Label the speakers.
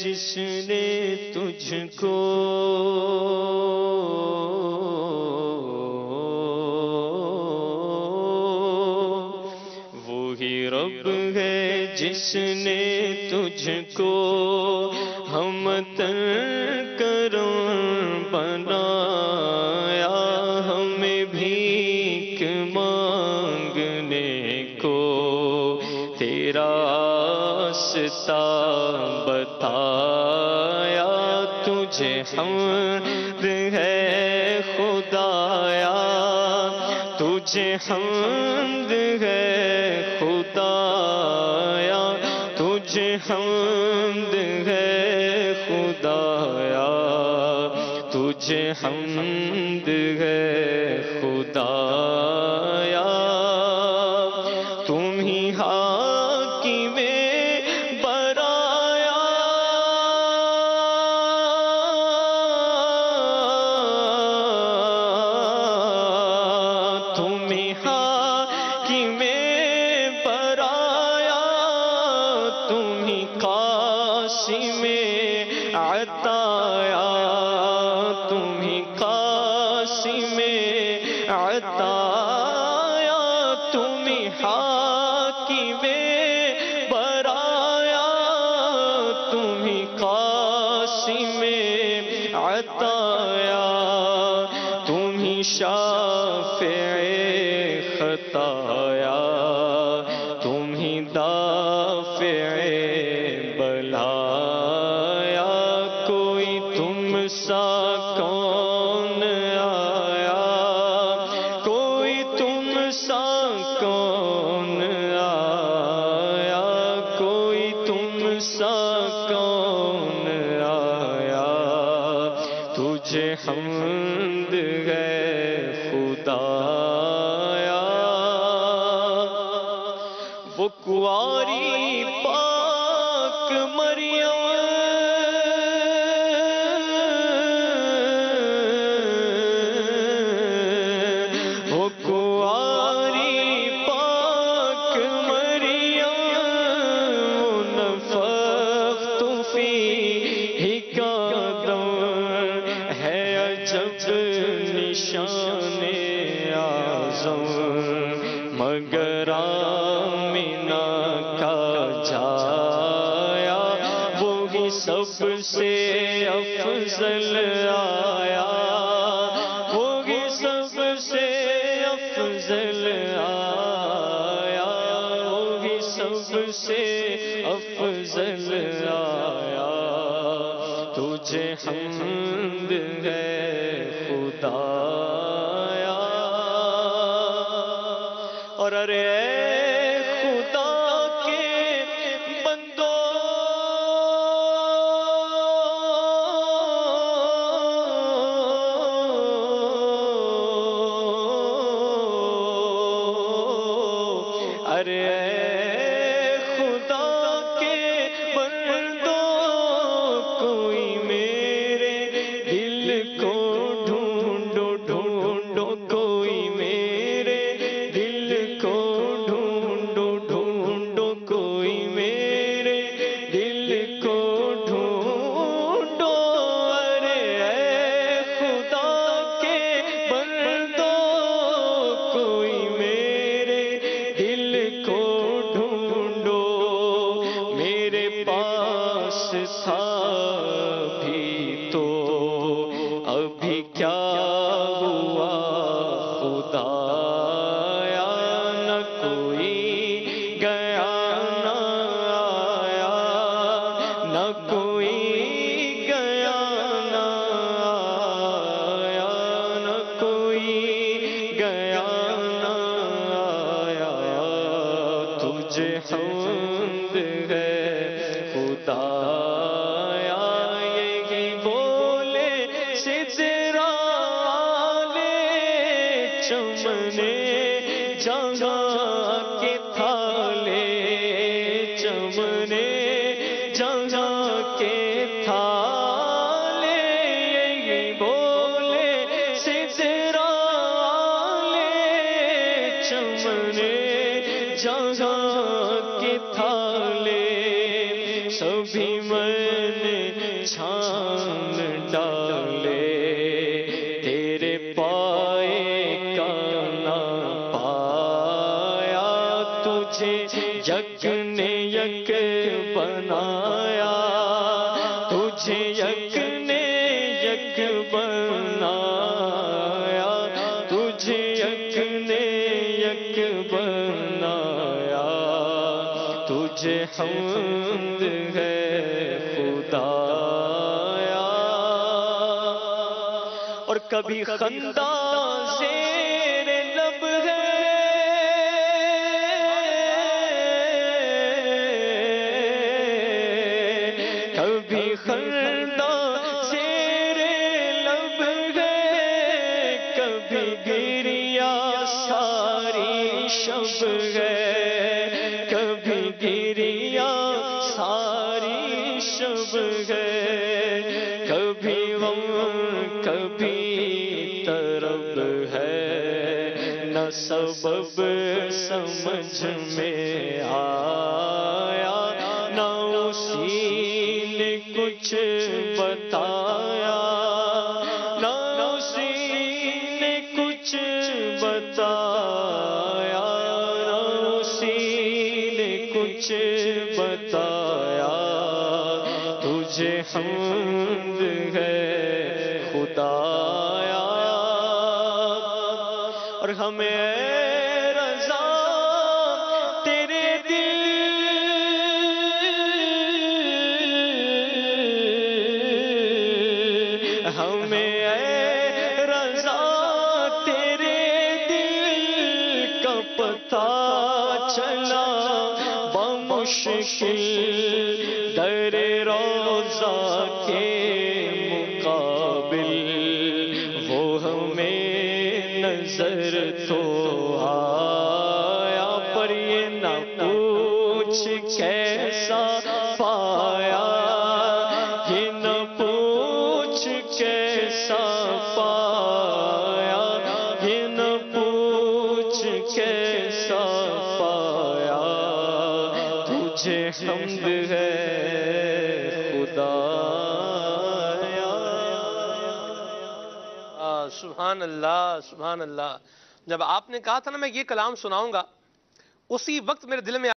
Speaker 1: جس نے تجھ کو وہی رب ہے جس نے تجھ کو ہم کرم بنایا، ہمیں بھیک مانگنے کو تیرا راستہ بتایا، تجھے حمد ہے خدایا، تجھے حمد ہے خدایا، تجھے حمد ہے خدایا، تجھے حمد ہے خدایا، تم ہی حاکم برایا، تم ہی حاکم برایا، تم ہی قاسم عطایا، تم ہی قاسم عطایا، تم ہی حاکم برایا، تم ہی قاسم عطایا، تم ہی شافع خطایا، تم ہی دافع بلایا، کوئی تم سا کون آیا، کوئی تم سا کون آیا، کوئی تم سا کون آیا، تجھے حمد ہے خدایا، وہ کنواری پاک مریم وہ کنواری پاک مریم نفخت فیہ کا دم ہے عجب نشان اعظم، مگر آمنہ کا جایا وہی سب سے افضل آیا، وہی سب سے افضل آیا، وہی سب سے افضل آیا، تجھے حمد ہے خدایا، اور ارے خدا کے بندو ارے خدا کے بندو کوئی میرے دل کو ڈھونڈو ڈھونڈو، کوئی میرے دل کو ڈھونڈو ڈھونڈو، کوئی میرے دل کو ڈھونڈو، ارے خدا کے بندو کوئی میرے دل کو ڈھونڈو، میرے پاس تھا بھی تو ابھی کیا ہوا خدایا، نہ کوئی گیا نہ آیا، نہ کوئی گیا نہ آیا، نہ کوئی گیا نہ آیا، تجھے حمد ہے خدایا، یہی بولے سدرا والے چمنے جہاں کے تھالے، چمنے جہاں کے تھالے، یہی بولے سدرا والے چمنے جہاں کے تھالے، سبھی میں نے تجھے یک نے یک بنایا، تجھے یک نے یک بنایا، تجھے یک نے یک بنایا، تجھے حمد ہے خدایا۔ اور کبھی خندہ زیر لب ہے، کبھی خندہ زیر لب ہے، کبھی گریا ساری شب ہے، کبھی گریا ساری شب ہے، کبھی غم کبھی طرب ہے، نہ سبب سمجھ میں آیا، نہ اسی نے کچھ بتایا، نہ اسی نے کچھ بتایا، نہ اسی نے کچھ بتایا، تجھے حمد ہے خدایا۔ اور ہمیں رضا تیرے دل، ہمیں رضا تیرے دل کا پتہ چلا بمشکل در روضہ کے مقابل، وہ ہمیں نظر تو آیا، پر یہ نہ پوچھ کیسا پایا، یہ نہ پوچھ کیسا پایا، یہ نہ پوچھ کیسا پایا، تجھے حمد ہے خدایا۔
Speaker 2: سبحان اللہ، سبحان اللہ۔ جب آپ نے کہا تھا نا میں یہ کلام سناؤں گا، اسی وقت میرے دل میں